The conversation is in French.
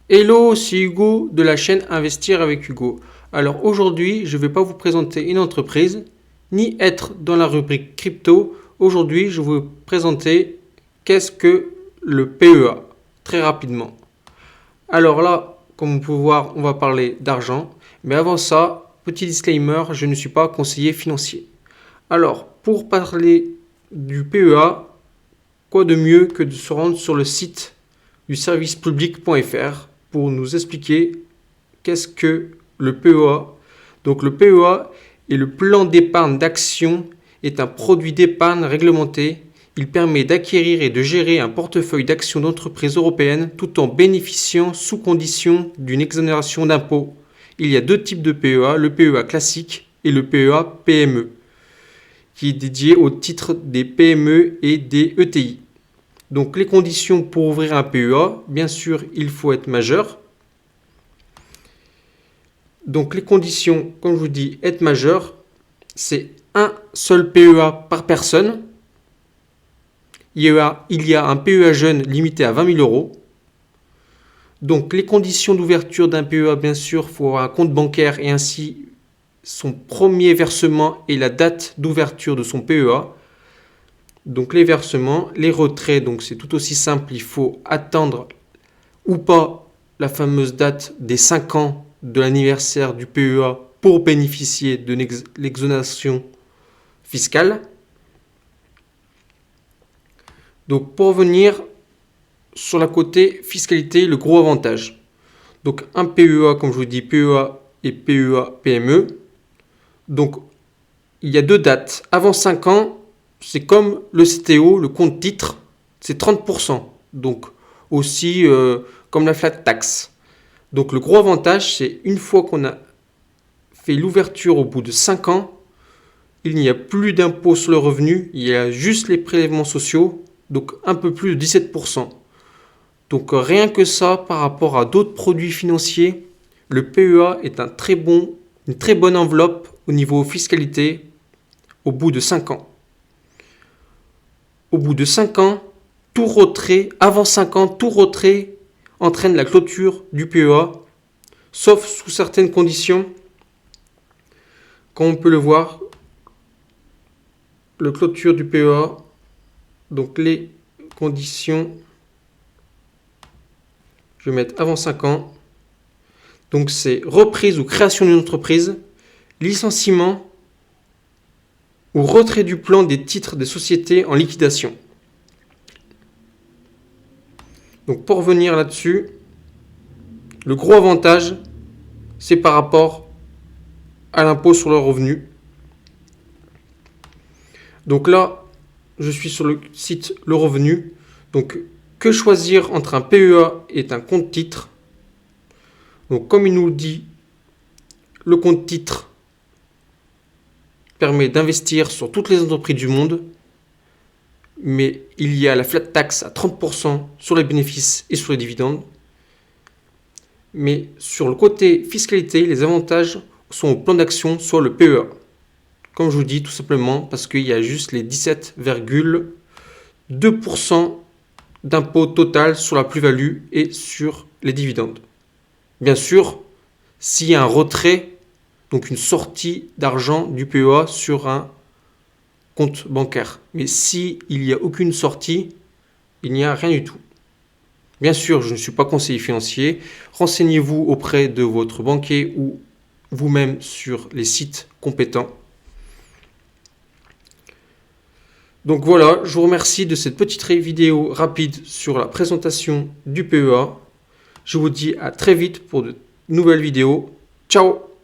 Hello, c'est Hugo de la chaîne Investir avec Hugo. Alors aujourd'hui, je ne vais pas vous présenter une entreprise, ni être dans la rubrique crypto. Aujourd'hui, je vais vous présenter qu'est-ce que le PEA, très rapidement. Alors là, comme vous pouvez voir, on va parler d'argent. Mais avant ça, petit disclaimer, je ne suis pas conseiller financier. Alors, pour parler du PEA, quoi de mieux que de se rendre sur le site du servicepublic.fr pour nous expliquer qu'est-ce que le PEA. Donc le PEA est le plan d'épargne d'action, est un produit d'épargne réglementé. Il permet d'acquérir et de gérer un portefeuille d'actions d'entreprises européennes tout en bénéficiant sous condition d'une exonération d'impôts. Il y a deux types de PEA, le PEA classique et le PEA PME, qui est dédié au titre des PME et des ETI. Donc les conditions pour ouvrir un PEA, bien sûr, il faut être majeur. Donc les conditions, comme je vous dis, être majeur, c'est un seul PEA par personne. Il y a un PEA jeune limité à 20 000 euros. Donc les conditions d'ouverture d'un PEA, bien sûr, il faut avoir un compte bancaire et ainsi son premier versement et la date d'ouverture de son PEA. Donc les versements, les retraits, donc c'est tout aussi simple, il faut attendre ou pas la fameuse date des 5 ans de l'anniversaire du PEA pour bénéficier de l'exonération fiscale. Donc pour revenir sur la côté fiscalité, le gros avantage. Donc un PEA, comme je vous dis, PEA et PEA PME. Donc il y a deux dates. Avant 5 ans, c'est comme le CTO, le compte titre, c'est 30%. Donc aussi comme la flat tax. Donc le gros avantage, c'est une fois qu'on a fait l'ouverture au bout de 5 ans, il n'y a plus d'impôt sur le revenu, il y a juste les prélèvements sociaux, donc un peu plus de 17%. Donc rien que ça, par rapport à d'autres produits financiers, le PEA est une très bonne enveloppe au niveau fiscalité au bout de 5 ans. Au bout de 5 ans, tout retrait, avant 5 ans, tout retrait entraîne la clôture du PEA, sauf sous certaines conditions. Comme on peut le voir, le clôture du PEA, donc les conditions, je vais mettre avant 5 ans. Donc c'est reprise ou création d'une entreprise, licenciement ou retrait du plan des titres des sociétés en liquidation. Donc pour revenir là-dessus, le gros avantage, c'est par rapport à l'impôt sur le revenu. Donc là, je suis sur le site Le Revenu. Donc que choisir entre un PEA et un compte titre? Donc comme il nous le dit, le compte titre permet d'investir sur toutes les entreprises du monde, mais il y a la flat tax à 30% sur les bénéfices et sur les dividendes. Mais sur le côté fiscalité, les avantages sont au plan d'action, soit le PEA. Comme je vous dis, tout simplement parce qu'il y a juste les 17,2% d'impôt total sur la plus-value et sur les dividendes. Bien sûr, s'il y a un retrait, donc une sortie d'argent du PEA sur un compte bancaire. Mais s'il n'y a aucune sortie, il n'y a rien du tout. Bien sûr, je ne suis pas conseiller financier. Renseignez-vous auprès de votre banquier ou vous-même sur les sites compétents. Donc voilà, je vous remercie de cette petite vidéo rapide sur la présentation du PEA. Je vous dis à très vite pour de nouvelles vidéos. Ciao!